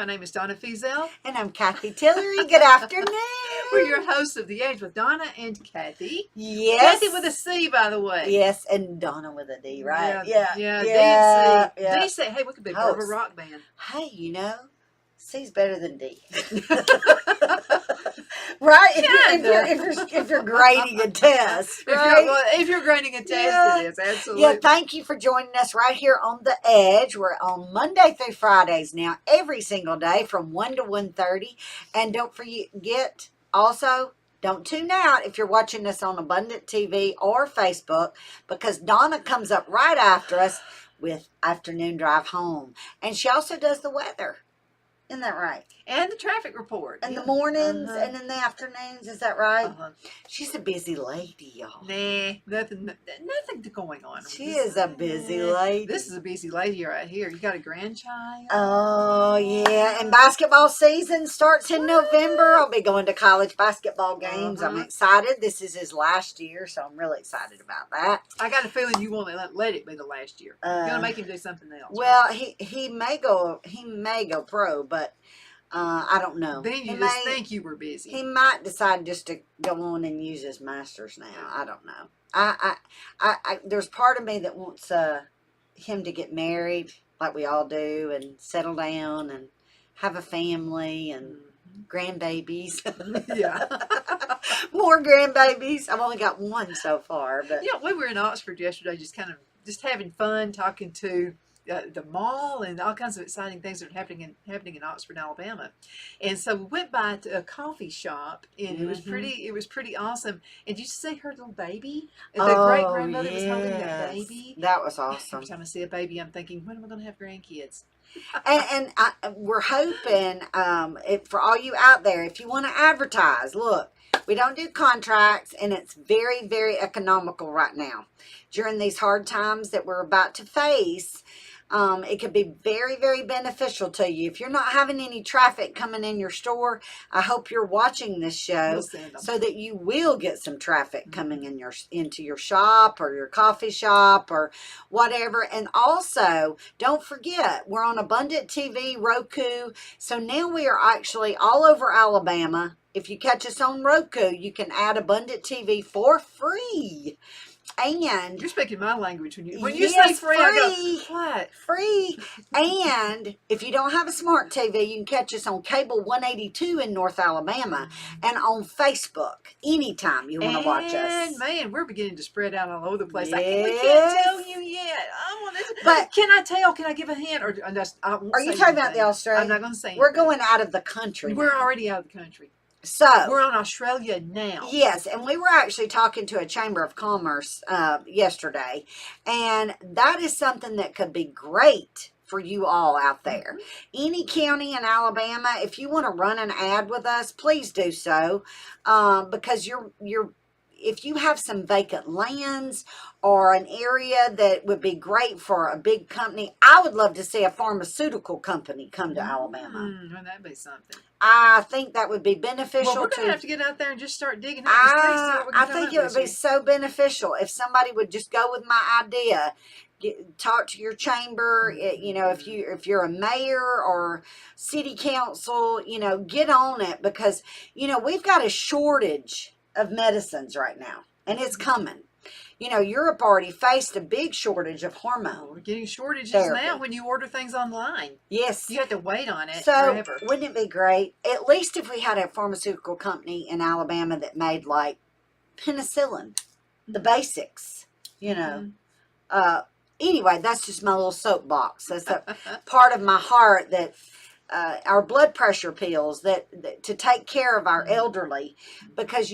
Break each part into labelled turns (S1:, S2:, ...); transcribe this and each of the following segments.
S1: name is Donna Fiesel.
S2: And I'm Cathy Tillery. Good afternoon.
S1: We're your hosts of The Age with Donna and Cathy.
S2: Yes.
S1: Cathy with a C, by the way.
S2: Yes, and Donna with a D, right?
S1: Yeah, D and C. D say, hey, we could be part of a rock band.
S2: Hey, C's better than D. Right? If you're grading a test, right?
S1: If you're grading a test, it is, absolutely.
S2: Yeah, thank you for joining us right here on The Edge. We're on Monday through Fridays now, every single day from 1 to 1:30. And don't forget, also, don't tune out if you're watching us on Abundant TV or Facebook, because Donna comes up right after us with Afternoon Drive Home. And she also does the weather. Isn't that right?
S1: And the traffic report.
S2: In the mornings and in the afternoons, is that right? She's a busy lady, y'all.
S1: Nah, nothing going on.
S2: She is a busy lady.
S1: This is a busy lady right here. You got a grandchild?
S2: Oh, yeah. And basketball season starts in November. I'll be going to college basketball games. I'm excited. This is his last year, so I'm really excited about that.
S1: I got a feeling you won't let it be the last year. You're going to make him do something else.
S2: Well, he may go pro, but I don't know.
S1: Then you just think you were busy.
S2: He might decide just to go on and use his master's now. I don't know. I there's part of me that wants him to get married like we all do and settle down and have a family and grandbabies.
S1: Yeah.
S2: More grandbabies. I've only got one so far, but
S1: yeah, we were in Oxford yesterday, just having fun, talking to the mall and all kinds of exciting things that are happening in Oxford, Alabama. And so we went by to a coffee shop, and it was pretty awesome. And did you see her little baby? The great grandmother was holding that baby.
S2: That was awesome.
S1: Every time I see a baby, I'm thinking, when am I going to have grandkids?
S2: and we're hoping for all you out there, if you want to advertise, look, we don't do contracts, and it's very, very economical right now. During these hard times that we're about to face, it could be very, very beneficial to you. If you're not having any traffic coming in your store, I hope you're watching this show so that you will get some traffic coming in into your shop or your coffee shop or whatever. And also, don't forget, we're on Abundant TV, Roku. So now we are actually all over Alabama. If you catch us on Roku, you can add Abundant TV for free. And
S1: you're speaking my language when you say free, I go, what?
S2: Free. And if you don't have a smart TV, you can catch us on cable 182 in North Alabama and on Facebook anytime you want to watch us.
S1: And man, we're beginning to spread out all over the place. Yes. We can't tell you yet. But can I tell? Can I give a hint? Or
S2: are you talking about the Australia?
S1: I'm not going to say anything.
S2: We're going out of the country.
S1: We're already out of the country.
S2: So
S1: we're on Australia now.
S2: Yes, and we were actually talking to a Chamber of Commerce yesterday, and that is something that could be great for you all out there. Any county in Alabama, if you want to run an ad with us, please do so, because if you have some vacant lands or an area that would be great for a big company, I would love to see a pharmaceutical company come to Alabama.
S1: Well, that'd be something.
S2: I think that would be beneficial.
S1: Well, we're going to have to get out there and just start digging.
S2: I think it would be so beneficial if somebody would just go with my idea. Talk to your chamber, if you're a mayor or city council, get on it, because, we've got a shortage of medicines right now, and it's coming. Europe already faced a big shortage of hormone.
S1: We're getting shortages
S2: therapy
S1: now when you order things online.
S2: Yes.
S1: You have to wait on it
S2: forever.
S1: So
S2: wouldn't it be great, at least if we had a pharmaceutical company in Alabama that made like penicillin, the basics, Anyway, that's just my little soapbox. That's a part of my heart that our blood pressure pills that to take care of our elderly, because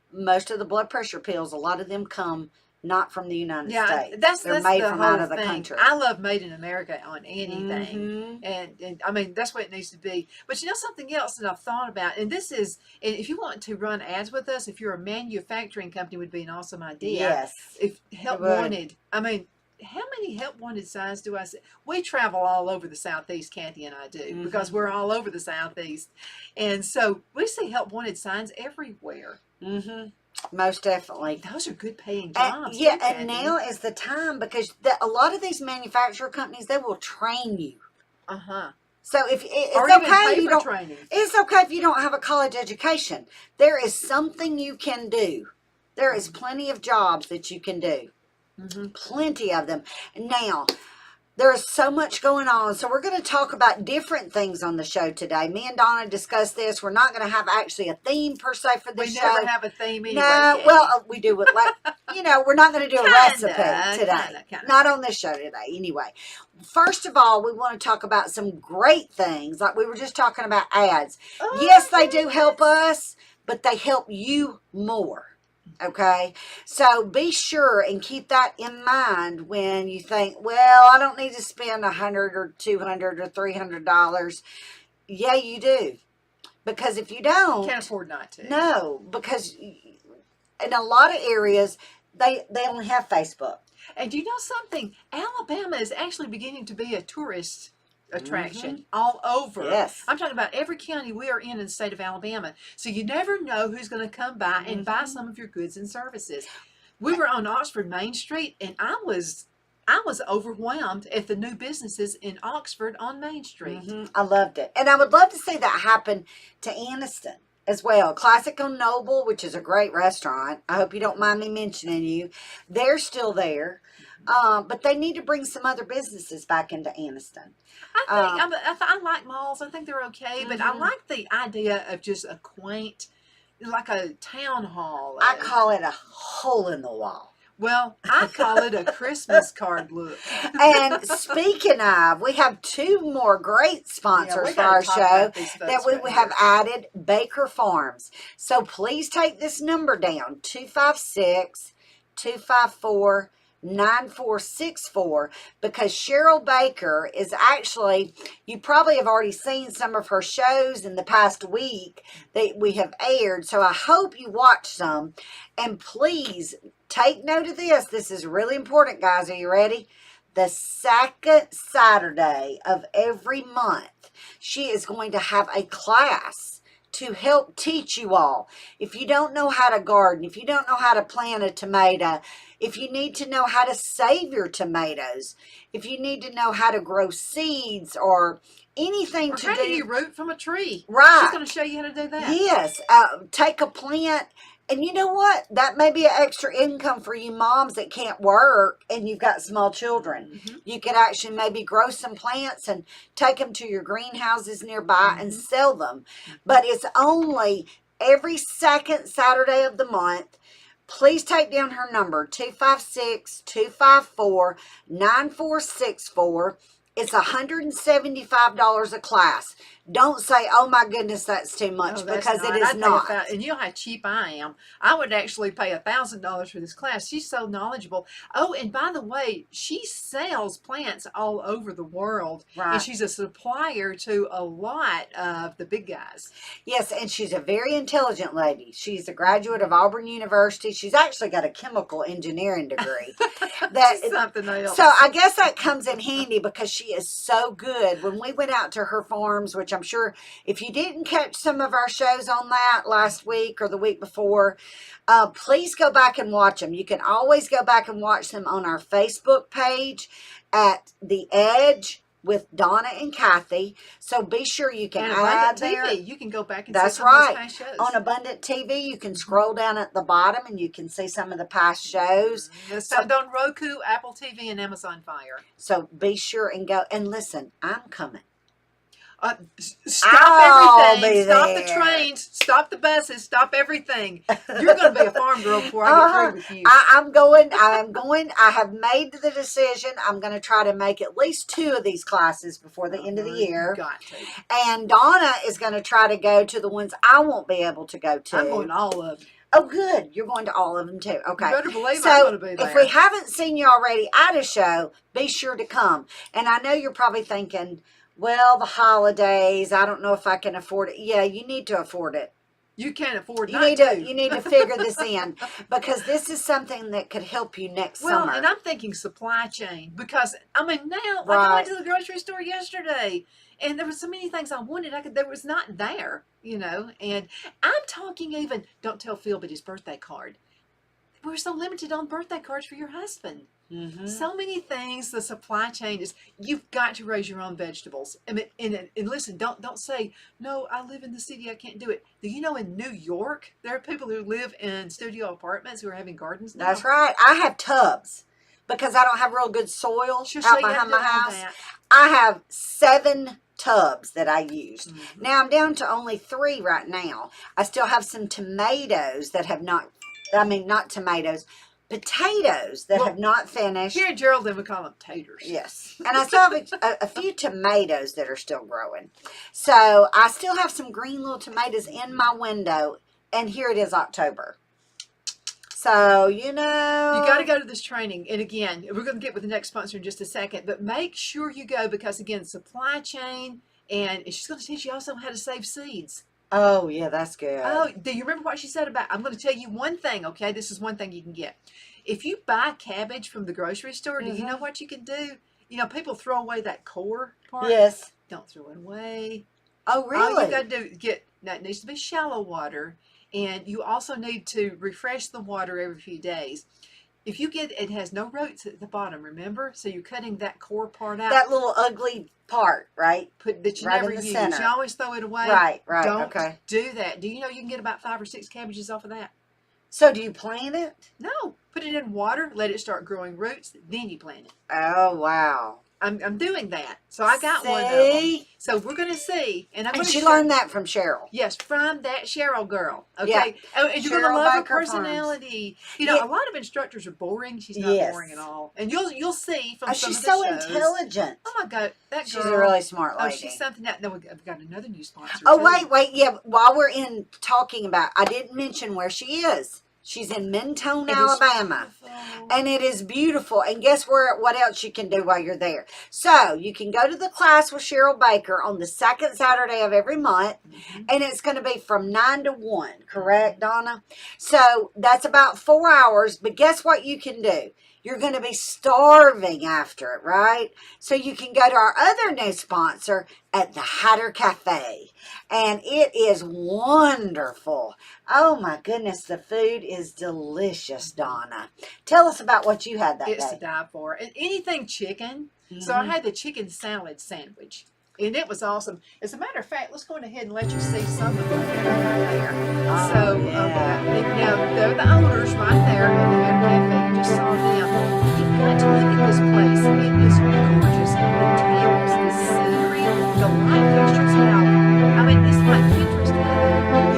S2: most of the blood pressure pills, a lot of them come not from the United States. They're made from out of the country.
S1: I love made in America on anything, and I mean that's what it needs to be. But something else that I've thought about, and this is, and if you want to run ads with us, if you're a manufacturing company, would be an awesome idea.
S2: Yes,
S1: if help wanted, I mean. How many help wanted signs do I see? We travel all over the Southeast, Cathy and I do, because we're all over the Southeast. And so we see help wanted signs everywhere.
S2: Most definitely.
S1: Those are good paying jobs.
S2: And now is the time, because a lot of these manufacturer companies, they will train you. So if
S1: Or
S2: it's
S1: even
S2: okay,
S1: pay
S2: you
S1: for
S2: don't.
S1: training.
S2: It's okay if you don't have a college education. There is something you can do. There is plenty of jobs that you can do.
S1: Mm-hmm.
S2: Plenty of them. Now, there is so much going on. So we're going to talk about different things on the show today. Me and Donna discussed this. We're not going to have actually a theme per se for this
S1: We
S2: show.
S1: never have a theme anyway.
S2: No,
S1: Kathy.
S2: well, we do with we're not going to do a recipe today.
S1: Kinda.
S2: Not on this show today, anyway. First of all, we want to talk about some great things, like we were just talking about ads.
S1: Oh,
S2: Yes, they do help us, but they help you more. Okay, so be sure and keep that in mind when you think, well, I don't need to spend $100 or $200 or $300. Yeah, you do, because if you don't,
S1: Can't afford not to.
S2: no, because in a lot of areas they only have Facebook.
S1: And do you know something? Alabama is actually beginning to be a tourist attraction
S2: Mm-hmm.
S1: all over.
S2: Yes.
S1: I'm talking about every county we are in the state of Alabama. So you never know who's going to come by and buy some of your goods and services. We were on Oxford Main Street, and I was overwhelmed at the new businesses in Oxford on Main Street.
S2: Mm-hmm. I loved it, and I would love to see that happen to Anniston as well. Classic on Noble, which is a great restaurant. I hope you don't mind me mentioning you. They're still there, but they need to bring some other businesses back into Anniston.
S1: I like malls. I think they're okay, but I
S2: Mhm.
S1: like the idea of just a quaint, like a town hall.
S2: I call it a hole in the wall.
S1: Well, I call it a Christmas card look.
S2: And speaking of, we have two more great sponsors for our show that we have added, Baker Farms. So please take this number down, 256-254-9464, because Cheryl Baker is actually, you probably have already seen some of her shows in the past week that we have aired. So I hope you watch some, and please take note of this. This is really important, guys. Are you ready? The second Saturday of every month, she is going to have a class to help teach you all. If you don't know how to garden, if you don't know how to plant a tomato, if you need to know how to save your tomatoes, if you need to know how to grow seeds or anything
S1: Or
S2: to
S1: how
S2: do.
S1: do you root from a tree?
S2: Right.
S1: She's going to show you how to do that.
S2: Yes. Take a plant. And you know what? That may be an extra income for you moms that can't work and you've got small children.
S1: Mm-hmm.
S2: You could actually maybe grow some plants and take them to your greenhouses nearby and sell them. But it's only every second Saturday of the month. Please take down her number, 256-254-9464. It's $175 a class. Don't say, oh my goodness, that's too much, because it is not.
S1: And you know how cheap I am. I would actually pay $1,000 for this class. She's so knowledgeable. Oh, and by the way, she sells plants all over the world.
S2: Right.
S1: And she's a supplier to a lot of the big guys.
S2: Yes, and she's a very intelligent lady. She's a graduate of Auburn University. She's actually got a chemical engineering degree.
S1: That's something else.
S2: So I guess that comes in handy because she is so good. When we went out to her farms, which I'm sure if you didn't catch some of our shows on that last week or the week before, please go back and watch them. You can always go back and watch them on our Facebook page at The Edge with Donna and Cathy. So be sure you can add there.
S1: TV. You can go back and
S2: That's
S1: see some of those
S2: right.
S1: past shows.
S2: On Abundant TV, you can scroll down at the bottom and you can see some of the past shows.
S1: It's found on Roku, Apple TV, and Amazon Fire.
S2: So be sure and go. And listen, I'm coming.
S1: Stop
S2: I'll
S1: everything.
S2: be
S1: Stop
S2: there.
S1: the trains. Stop the buses. Stop everything. You're going to be a farm girl before I get through with you.
S2: I'm going. I have made the decision. I'm going to try to make at least 2 of these classes before the end of the year.
S1: You got to.
S2: And Donna is going to try to go to the ones I won't be able to go to.
S1: I'm going to all of them.
S2: Oh, good. You're going to all of them too. Okay.
S1: You better believe
S2: So
S1: I'm going to be there.
S2: if we haven't seen you already at a show, be sure to come. And I know you're probably thinking, well, the holidays, I don't know if I can afford it. Yeah, you need to afford it.
S1: You can't afford
S2: You
S1: not
S2: need
S1: to.
S2: You need to figure this in, because this is something that could help you next summer.
S1: Well, and I'm thinking supply chain, because I mean now, like
S2: Right.
S1: I went to the grocery store yesterday, and there were so many things I wanted. There was not there, you know. And I'm talking even. Don't tell Phil, but his birthday card. We're so limited on birthday cards for your husband.
S2: Mm-hmm.
S1: So many things. The supply chain is. You've got to raise your own vegetables. I mean, and listen, don't say no. I live in the city. I can't do it. Do you know in New York there are people who live in studio apartments who are having gardens
S2: That's
S1: now?
S2: right. I have tubs because I don't have real good soil
S1: She'll show
S2: out
S1: you how to
S2: behind
S1: do
S2: my
S1: all
S2: house.
S1: that.
S2: I have 7 tubs that I used.
S1: Mm-hmm.
S2: Now I'm down to only 3 right now. I still have some tomatoes that have not, I mean, not tomatoes, potatoes that
S1: Well,
S2: have not finished.
S1: Here in Geraldine, we call them taters.
S2: Yes. And I still have a few tomatoes that are still growing. So I still have some green little tomatoes in my window. And here it is October. So, you know.
S1: You got to go to this training. And again, we're going to get with the next sponsor in just a second. But make sure you go because, again, supply chain. And she's going to teach you also how to save seeds.
S2: Oh, yeah, that's good.
S1: Oh, do you remember what she said about? I'm going to tell you one thing, okay? This is one thing you can get. If you buy cabbage from the grocery store, do you know what you can do? You know, people throw away that core part.
S2: Yes.
S1: Don't throw it away.
S2: Oh,
S1: All
S2: really?
S1: you got to do now it needs to be shallow water, and you also need to refresh the water every few days. If you get it has no roots at the bottom, remember? So you're cutting that core part out.
S2: That little ugly part, right?
S1: That you
S2: right
S1: never
S2: in the
S1: use.
S2: center.
S1: You always throw it away.
S2: Right,
S1: Don't
S2: okay.
S1: do that. Do you know you can get about 5 or 6 cabbages off of that?
S2: So do you plant it?
S1: No. Put it in water, let it start growing roots, then you plant it.
S2: Oh, wow.
S1: I'm doing that. So I got one of them.
S2: See?
S1: So we're going to see. And
S2: she learned that from Cheryl.
S1: Yes, from that Cheryl girl. Okay.
S2: Yeah.
S1: Oh, and you're going to
S2: Cheryl
S1: love her
S2: Baker Farms.
S1: personality. You know,
S2: Yeah.
S1: a lot of instructors are boring. She's not
S2: Yes.
S1: boring at all. And you'll see from some
S2: She's
S1: of the
S2: so
S1: shows.
S2: intelligent.
S1: Oh my God, that girl.
S2: She's a really smart lady.
S1: Oh, she's something that. No, we've got another new sponsor.
S2: Oh,
S1: too.
S2: wait. Yeah, while we're in talking about, I didn't mention where she is. She's in Mentone, Alabama. And it is beautiful. And guess what else you can do while you're there? So you can go to the class with Cheryl Baker on the second Saturday of every month. And it's going to be from 9 to 1. Correct, Donna? So that's about 4 hours. But guess what you can do? You're going to be starving after it, right? So you can go to our other new sponsor at the Hatter Cafe. And it is wonderful. Oh, my goodness. The food is delicious, Donna. Tell us about what you had that
S1: It's
S2: day.
S1: to die for. And anything chicken. So I had the chicken salad sandwich. And it was awesome. As a matter of fact, let's go ahead and let you see some of them right there.
S2: Oh,
S1: So, now, they're the owners right there at the Hatter Cafe. You just saw them. You've got to look at this place. It is gorgeous. The tables, the scenery, the light fixtures. Now, I mean, it's like Pinterest.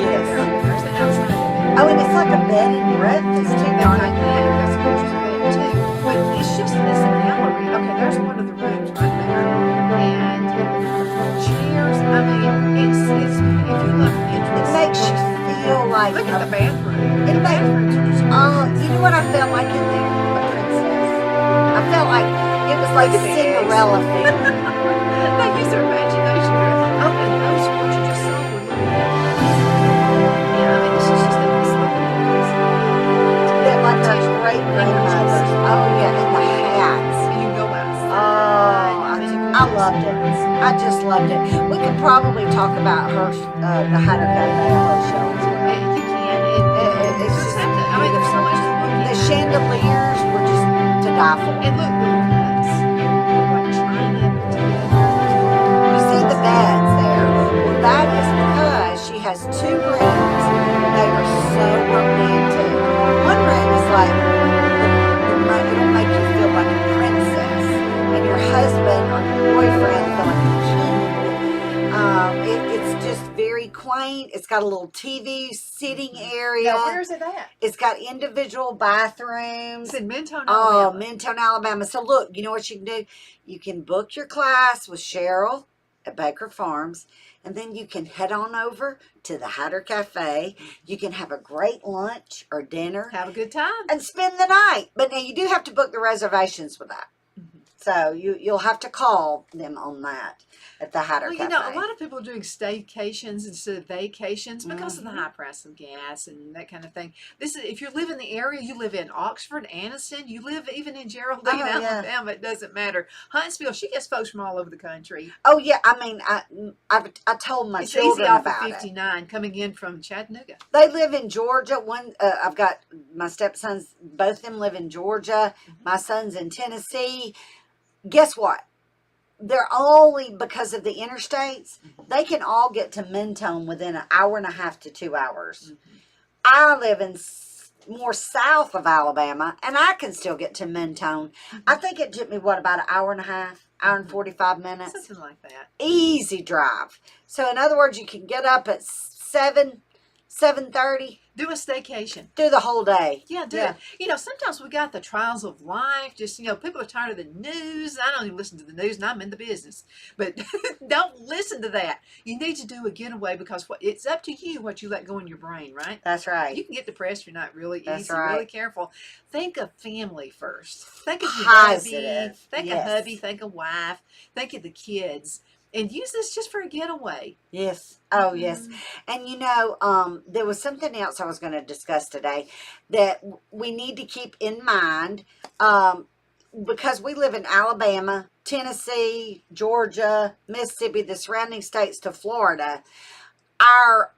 S2: Yes.
S1: There's the outside of it.
S2: Oh, and it's like a bed and breakfast, too,
S1: They're
S2: Donna.
S1: like that. Got some pictures of that too. But it's just this gallery. Okay, there's one of the rooms right there. And chairs. I mean, it's if you look
S2: It
S1: Pinterest.
S2: makes you feel like
S1: Look at the bathroom.
S2: It
S1: The
S2: makes-
S1: bathrooms are just gorgeous.
S2: you know what I felt like in there? A princess. I felt like it was like
S1: Look at the
S2: Cinderella feeling.
S1: They use their imagination. Oh, and those what you just saw were little babies. Yeah, I mean, this is just a nice looking place.
S2: That like our great grandmothers. Oh yeah, and the hats.
S1: And you go outside.
S2: Oh, I loved it. I just loved it. We could probably talk about her, the Hatter Cafe whole show.
S1: And you can. It's just have to. I mean, there's so much to look
S2: The
S1: at.
S2: chandeliers were just to die for.
S1: And look, little cups. Like china put together.
S2: You see the beds there. Well, that is because she has 2 rooms. They are so romantic. One room is like it'll make you feel like a princess, and your husband or your boyfriend feel like a king. It's just very quaint. It's got a little TV sitting area.
S1: Now, where is it at?
S2: It's got individual bathrooms.
S1: It's in Mentone,
S2: Oh,
S1: Alabama.
S2: Mentone, Alabama. So look, you know what you can do? You can book your class with Cheryl at Baker Farms, and then you can head on over to the Hatter Cafe. You can have a great lunch or dinner
S1: Have a good time.
S2: and spend the night. But now you do have to book the reservations with that. So you'll have to call them on that at the Hatter
S1: Well,
S2: Cafe.
S1: a lot of people are doing staycations instead of vacations because of the high price of gas and that kind of thing. This is if you live in the area, you live in Oxford, Anniston, you live even in Geraldine,
S2: Oh, yeah.
S1: Alabama. It doesn't matter. Huntsville, she gets folks from all over the country.
S2: Oh yeah, I mean, I told my
S1: It's easy
S2: children
S1: off of
S2: about it.
S1: 59 coming in from Chattanooga.
S2: They live in Georgia. One, I've got my stepsons. Both of them live in Georgia. My son's in Tennessee. Guess what? They're only because of the interstates. They can all get to Mentone within an hour and a half to 2 hours. I live in more south of Alabama, and I can still get to Mentone. I think it took me about an hour and a half, hour and 45 minutes.
S1: Something like that.
S2: Easy drive. So in other words, you can get up at 7:30.
S1: Do a staycation.
S2: Do the whole day.
S1: Yeah, do it. Sometimes we got the trials of life. Just, people are tired of the news. I don't even listen to the news, and I'm in the business. But don't listen to that. You need to do a getaway because it's up to you what you let go in your brain, right?
S2: That's right.
S1: You can get depressed if you're not really
S2: That's
S1: easy,
S2: right.
S1: really careful. Think of family first. Think of your
S2: Positive.
S1: hubby. Think
S2: Yes.
S1: of hubby. Think of wife. Think of the kids. And use this just for a getaway.
S2: Yes. Oh, yes. And there was something else I was going to discuss today that we need to keep in mind because we live in Alabama, Tennessee, Georgia, Mississippi, the surrounding states to Florida. Our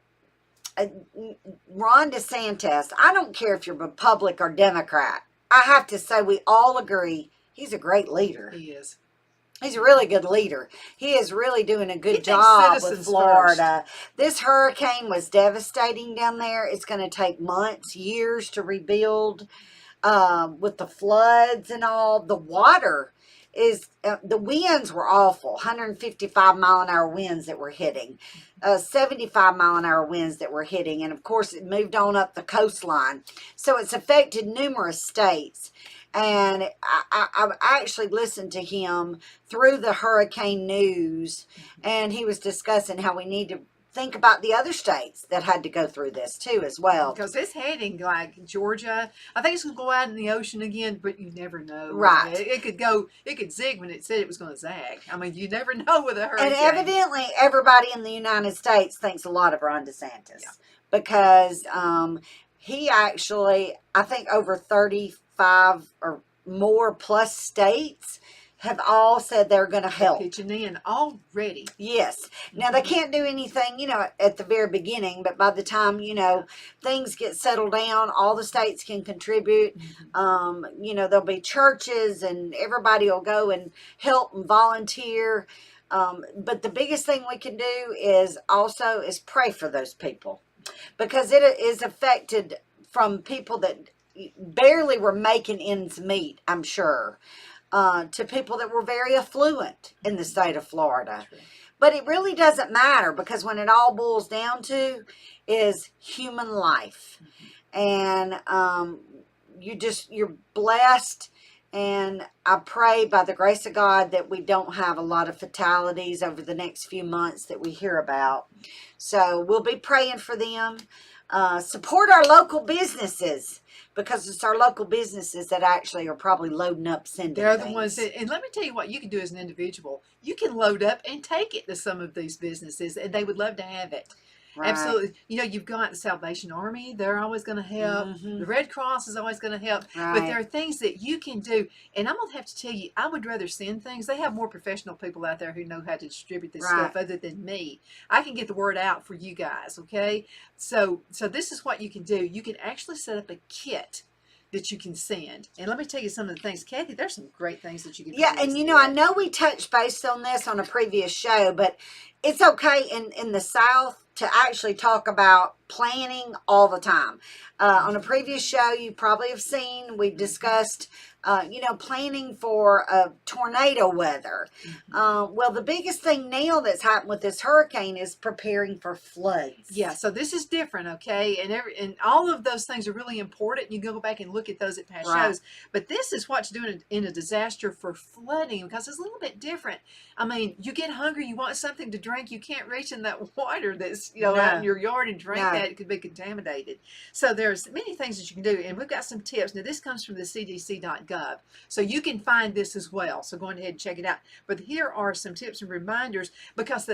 S2: Ron DeSantis, I don't care if you're Republican or Democrat. I have to say we all agree he's a great leader.
S1: He is.
S2: He's a really good leader. He is really doing a good
S1: He
S2: job
S1: thinks
S2: with
S1: citizens
S2: Florida. This hurricane was devastating down there. It's going to take months, years to rebuild with the floods and all. The water is, the winds were awful. 155-mile-an-hour winds that were hitting. 75-mile-an-hour winds that were hitting. And, of course, it moved on up the coastline. So it's affected numerous states. And I actually listened to him through the hurricane news, and he was discussing how we need to think about the other states that had to go through this too as well.
S1: Because it's heading like Georgia. I think it's going to go out in the ocean again, but you never know.
S2: Right.
S1: It could zig when it said it was going to zag. I mean, you never know with a hurricane.
S2: And evidently everybody in the United States thinks a lot of Ron DeSantis because he actually, I think over 35 or more plus states have all said they're going to help.
S1: Pitching in already.
S2: Yes. Now, they can't do anything, at the very beginning, but by the time, things get settled down, all the states can contribute. There'll be churches and everybody will go and help and volunteer. But the biggest thing we can do is pray for those people because it is affected from people that barely were making ends meet, I'm sure. To people that were very affluent in the state of Florida. But it really doesn't matter because when it all boils down to is human life. And you're blessed. And I pray by the grace of God that we don't have a lot of fatalities over the next few months that we hear about. So we'll be praying for them. Support our local businesses. Because it's our local businesses that actually are probably loading up, sending
S1: They're the
S2: things.
S1: ones that, and let me tell you what you can do as an individual. You can load up and take it to some of these businesses, and they would love to have it. Right. Absolutely. You've got the Salvation Army. They're always going to help. The Red Cross is always going to help. Right. But there are things that you can do. And I'm going to have to tell you, I would rather send things. They have more professional people out there who know how to distribute this stuff other than me. I can get the word out for you guys, okay? So this is what you can do. You can actually set up a kit that you can send. And let me tell you some of the things. Kathy, there's some great things that you can do.
S2: Yeah, and I know we touched base on this on a previous show, but it's okay in the South to actually talk about planning all the time. On a previous show, you probably have seen, we discussed, planning for tornado weather. Well, the biggest thing now that's happened with this hurricane is preparing for floods.
S1: Yeah, so this is different, okay? And all of those things are really important. You can go back and look at those at past shows. But this is what's doing in a disaster for flooding because it's a little bit different. I mean, you get hungry, you want something to drink, you can't reach in that water that's out in your yard and drink that. it could be contaminated. So there's many things that you can do, and we've got some tips. Now, this comes from the CDC.gov, so you can find this as well. So go ahead and check it out. But here are some tips and reminders, because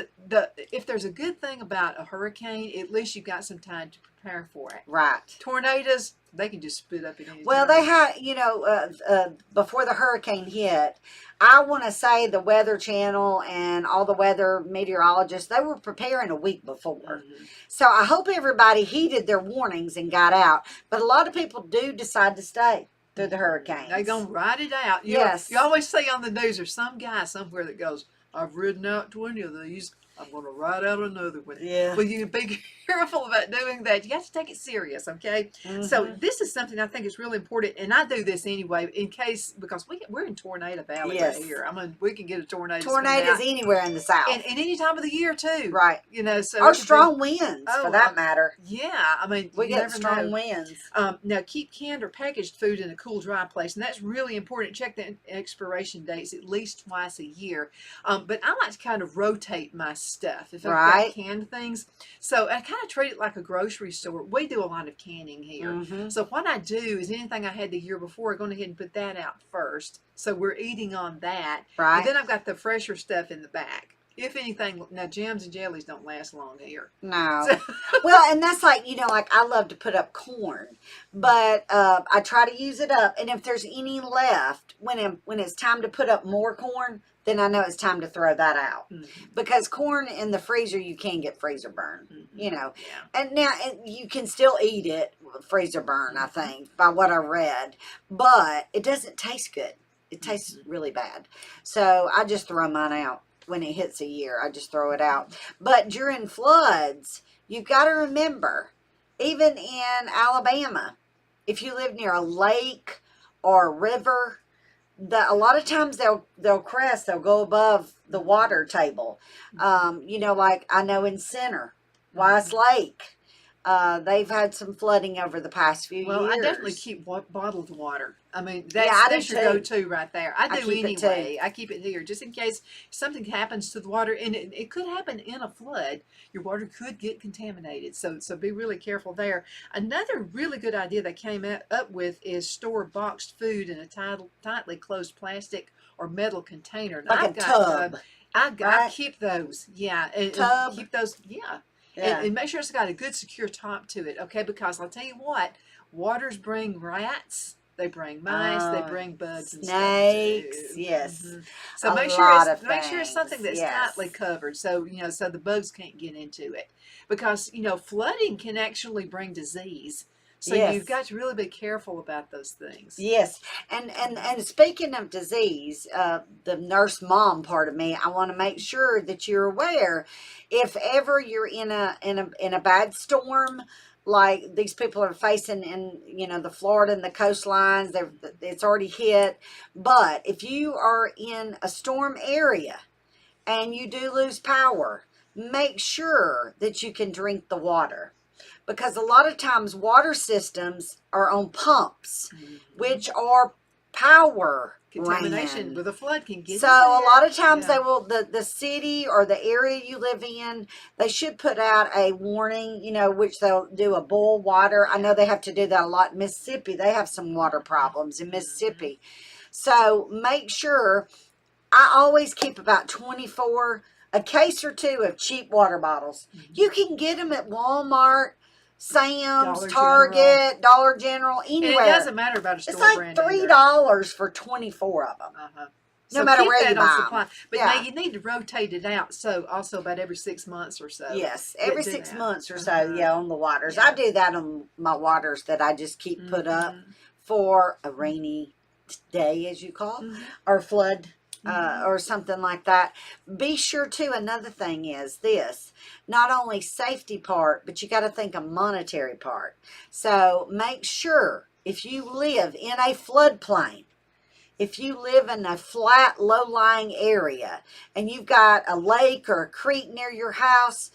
S1: if there's a good thing about a hurricane, at least you've got some time to prepare for it.
S2: Right.
S1: Tornadoes, they can just spit up at any
S2: Well,
S1: time.
S2: they had, before the hurricane hit, I want to say the Weather Channel and all the weather meteorologists, they were preparing a week before. So I hope everybody heeded their warnings and got out. But a lot of people do decide to stay through the hurricanes.
S1: They're going to ride it out.
S2: Yes.
S1: You always say on the news, there's some guy somewhere that goes, I've ridden out 20 of these. I'm going to ride out another one.
S2: Yeah.
S1: Well, you be careful about doing that. You have to take it serious, okay? So this is something I think is really important, and I do this anyway in case, because we're in Tornado Valley right here. We can get a tornado.
S2: Tornadoes anywhere in the South.
S1: And any time of the year, too.
S2: Right.
S1: So
S2: or strong winds, for that matter.
S1: Yeah.
S2: We get strong winds.
S1: Now, keep canned or packaged food in a cool, dry place, and that's really important. Check the expiration dates at least twice a year. But I like to kind of rotate my stuff if I've got canned things. So I kind of treat it like a grocery store. We do a lot of canning here. So what I do is anything I had the year before, I go ahead and put that out first. So we're eating on that.
S2: Right.
S1: And then I've got the fresher stuff in the back. If anything, now jams and jellies don't last long here.
S2: No. Well, and that's like, I love to put up corn, but I try to use it up. And if there's any left, when it's time to put up more corn, then I know it's time to throw that out. Because corn in the freezer, you can get freezer burn,
S1: Yeah.
S2: And now you can still eat it, freezer burn, I think, by what I read. But it doesn't taste good. It tastes really bad. So I just throw mine out. When it hits a year, I just throw it out. But during floods, you've got to remember, even in Alabama, if you live near a lake or a river, a lot of times they'll crest, they'll go above the water table. Like I know in Center, Wise Lake, they've had some flooding over the past few years.
S1: Well, I definitely keep bottled water. I mean, that's your go-to right there. I do anyway. I keep it here just in case something happens to the water, and it could happen in a flood. Your water could get contaminated, so be really careful there. Another really good idea they came up with is store boxed food in a tightly closed plastic or metal container. Now,
S2: like a tub.
S1: I keep those. Yeah, and keep those. Yeah. And make sure it's got a good secure top to it, okay? Because I'll tell you what, waters bring rats, they bring mice, they bring bugs and
S2: snakes,
S1: stuff too.
S2: Yes.
S1: So make sure it's something that's tightly covered, so so the bugs can't get into it. Because flooding can actually bring disease. So you've got to really be careful about those things. Yes,
S2: and speaking of disease, the nurse mom part of me, I want to make sure that you're aware, if ever you're in a bad storm, like these people are facing in the Florida and the coastlines, it's already hit. But if you are in a storm area and you do lose power, make sure that you can drink the water. Because a lot of times water systems are on pumps, which are power
S1: contamination with a flood can get.
S2: So a lot of times they will, the city or the area you live in, they should put out a warning, which they'll do a boil water. I know they have to do that a lot in Mississippi. They have some water problems in Mississippi. So make sure, I always keep about a case or two of cheap water bottles. You can get them at Walmart, Sam's, Target, Dollar General, anywhere.
S1: And it doesn't matter about a store brand.
S2: It's like $3 for 24 of them. No matter where you buy them.
S1: But now you need to rotate it out. So also about every 6 months or so.
S2: Yes, every 6 months or so. On the waters. I do that on my waters that I just keep put up for a rainy day, as you call, or flood. Or something like that. Be sure too, another thing is this, not only safety part, but you got to think a monetary part. So make sure if you live in a floodplain, if you live in a flat, low-lying area, and you've got a lake or a creek near your house,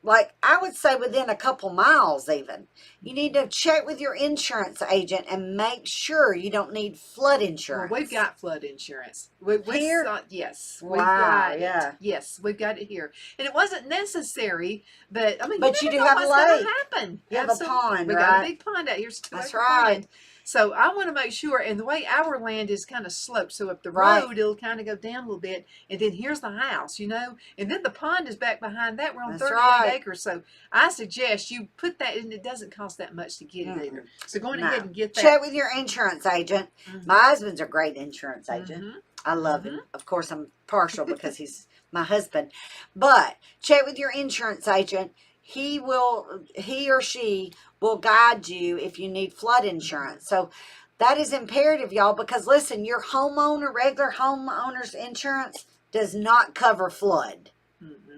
S2: like I would say within a couple miles even. You need to check with your insurance agent and make sure you don't need flood
S1: Well,
S2: insurance.
S1: we've got flood insurance.
S2: Here?
S1: Yes, we've
S2: Wow,
S1: got
S2: yeah.
S1: it. Yes, we've got it here, and it wasn't necessary, but I mean,
S2: But
S1: you
S2: you
S1: never
S2: do
S1: know
S2: have a
S1: what's going
S2: lake.
S1: to happen.
S2: You have a pond,
S1: We got a
S2: right?
S1: big pond out here. It's a
S2: That's
S1: 2-acre
S2: right.
S1: pond. So I want to make sure, and the way our land is kind of sloped, so up the
S2: Right.
S1: road, it'll kind of go down a little bit, and then here's the house, and then the pond is back behind that. We're on
S2: That's
S1: 38
S2: right.
S1: acres, so I suggest you put that, and it doesn't cost that much to get it either. So go on ahead and get that.
S2: Check with your insurance agent. My husband's a great insurance agent. I love him. Of course, I'm partial because he's my husband. But check with your insurance agent. He or she will guide you if you need flood insurance. So that is imperative, y'all, because listen, your regular homeowner's insurance does not cover flood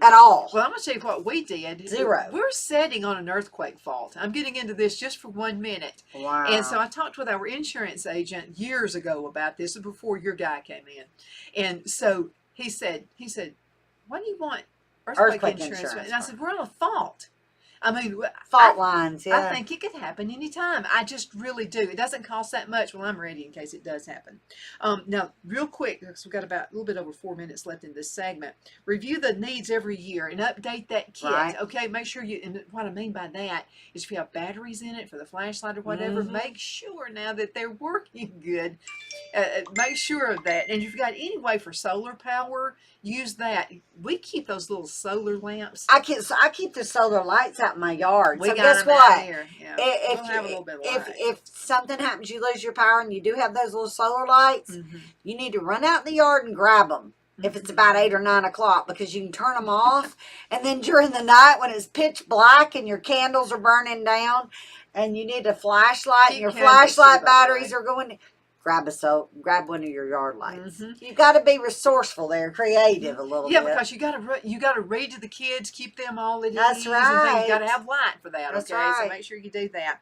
S2: at all.
S1: Well, I'm going to tell you what we did.
S2: Zero.
S1: We're setting on an earthquake fault. I'm getting into this just for 1 minute.
S2: Wow.
S1: And so I talked with our insurance agent years ago about this, before your guy came in. And so he said, "Why do you want earthquake insurance?" And I said, "We're on a fault. I mean,
S2: fault lines, yeah.
S1: I think it could happen anytime. I just really do. It doesn't cost that much. Well, I'm ready in case it does happen." Now, real quick, because we've got about a little bit over 4 minutes left in this segment. Review the needs every year and update that kit.
S2: Right.
S1: Okay, make sure you. And what I mean by that is, if you have batteries in it for the flashlight or whatever, make sure now that they're working good. Make sure of that. And if you've got any way for solar power, use that. We keep those little solar lamps.
S2: I keep the solar lights out in my yard.
S1: We
S2: so
S1: got
S2: guess
S1: them
S2: what?
S1: out here. Yeah.
S2: If
S1: we'll have a little bit of light.
S2: if something happens, you lose your power, and you do have those little solar lights, you need to run out in the yard and grab them. If it's about 8 or 9 o'clock, because you can turn them off, and then during the night when it's pitch black and your candles are burning down, and you need a flashlight, and your flashlight batteries are going. Grab one of your yard lights. You got to be resourceful there, creative a little bit.
S1: Yeah, because you got to read to the kids, keep them all at
S2: That's
S1: ease.
S2: right.
S1: And you got to have light for that.
S2: That's
S1: okay,
S2: right.
S1: So make sure you do that.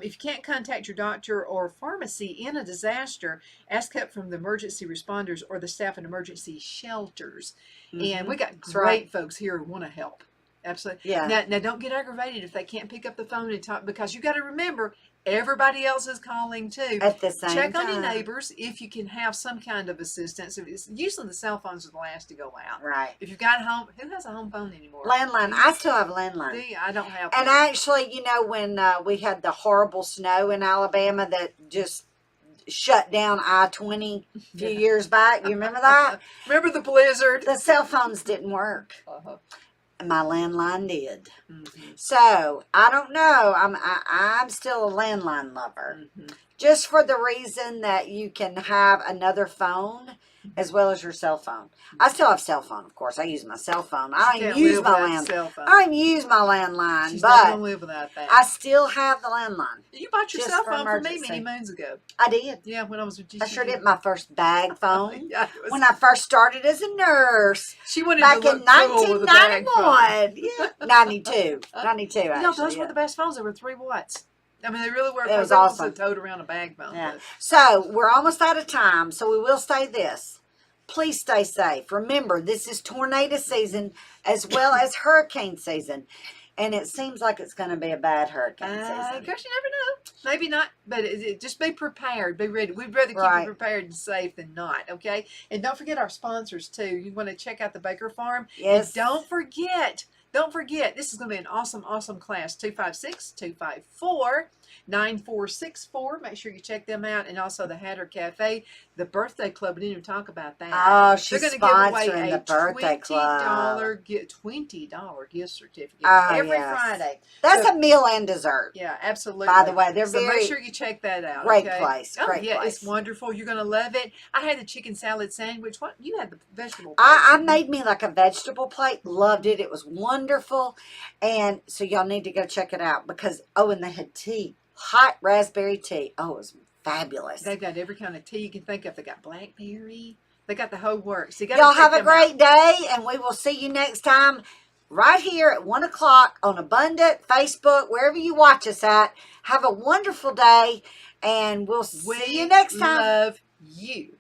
S1: If you can't contact your doctor or pharmacy in a disaster, ask help from the emergency responders or the staff in emergency shelters. And we got great folks here who want to help. Absolutely.
S2: Yeah.
S1: Now, don't get aggravated if they can't pick up the phone and talk, because you got to remember, everybody else is calling too.
S2: At the same
S1: Check
S2: time.
S1: on your neighbors if you can have some kind of assistance. Usually the cell phones are the last to go out.
S2: Right.
S1: If you've got a home, who has a home phone anymore?
S2: Landline. I still have a landline.
S1: Do you? I don't have
S2: And
S1: one.
S2: actually, when we had the horrible snow in Alabama that just shut down I-20 a few years back, you remember that?
S1: Remember the blizzard?
S2: The cell phones didn't work. My landline did.
S1: Mm-hmm.
S2: So I don't know. I'm still a landline lover, just for the reason that you can have another phone as well as your cell phone. I still have cell phone, of course. I use my cell phone. I don't even use my landline. I don't even use my landline,
S1: She's not
S2: but
S1: gonna live without that.
S2: I still have the landline.
S1: You bought your
S2: just
S1: cell
S2: for
S1: phone for me
S2: emergency.
S1: many moons ago.
S2: I did.
S1: Yeah, when I was with GC.
S2: I sure did. My first bag phone.
S1: Yeah, it was-
S2: When I first started as a nurse.
S1: She wanted
S2: Back
S1: to
S2: in
S1: look cool with a bag phone.
S2: 1991. Yeah. 92. 92, actually.
S1: You know, those
S2: yeah.
S1: were the best phones. They were 3 watts. I mean, they really were.
S2: It was
S1: they
S2: awesome.
S1: also towed around a bag phone.
S2: Yeah.
S1: But-
S2: So we're almost out of time. So we will say this. Please stay safe. Remember, this is tornado season as well as hurricane season. And it seems like it's going to be a bad hurricane season.
S1: Of course, you never know. Maybe not, but just be prepared. Be ready. We'd rather keep you prepared and safe than not, okay? And don't forget our sponsors, too. You want to check out the Baker Farm.
S2: Yes.
S1: And don't forget, this is going to be an awesome, awesome class. 256-254-9464. Make sure you check them out. And also the Hatter Cafe, the birthday club. We didn't even talk about that.
S2: Oh, she's
S1: They're going to give
S2: sponsoring
S1: away
S2: the birthday club.
S1: $20 gift certificate
S2: Oh,
S1: every
S2: yes.
S1: Friday.
S2: That's
S1: So-
S2: a meal and dessert.
S1: Yeah, absolutely.
S2: By the way, they're
S1: so
S2: very
S1: make sure you check that out.
S2: great
S1: okay?
S2: place.
S1: Oh,
S2: Great
S1: yeah,
S2: place.
S1: it's wonderful. You're gonna love it. I had the chicken salad sandwich. What you had the vegetable?
S2: I
S1: plate.
S2: made me like a vegetable plate. Loved it. It was wonderful. And so y'all need to go check it out because, and they had tea. Hot raspberry tea. Oh, it was fabulous.
S1: They've got every kind of tea you can think of. They got blackberry. They got the whole works. So
S2: Y'all have a great day, and we will see you next time right here at 1 o'clock on Abundant, Facebook, wherever you watch us at. Have a wonderful day, and we'll see you next time.
S1: Love you.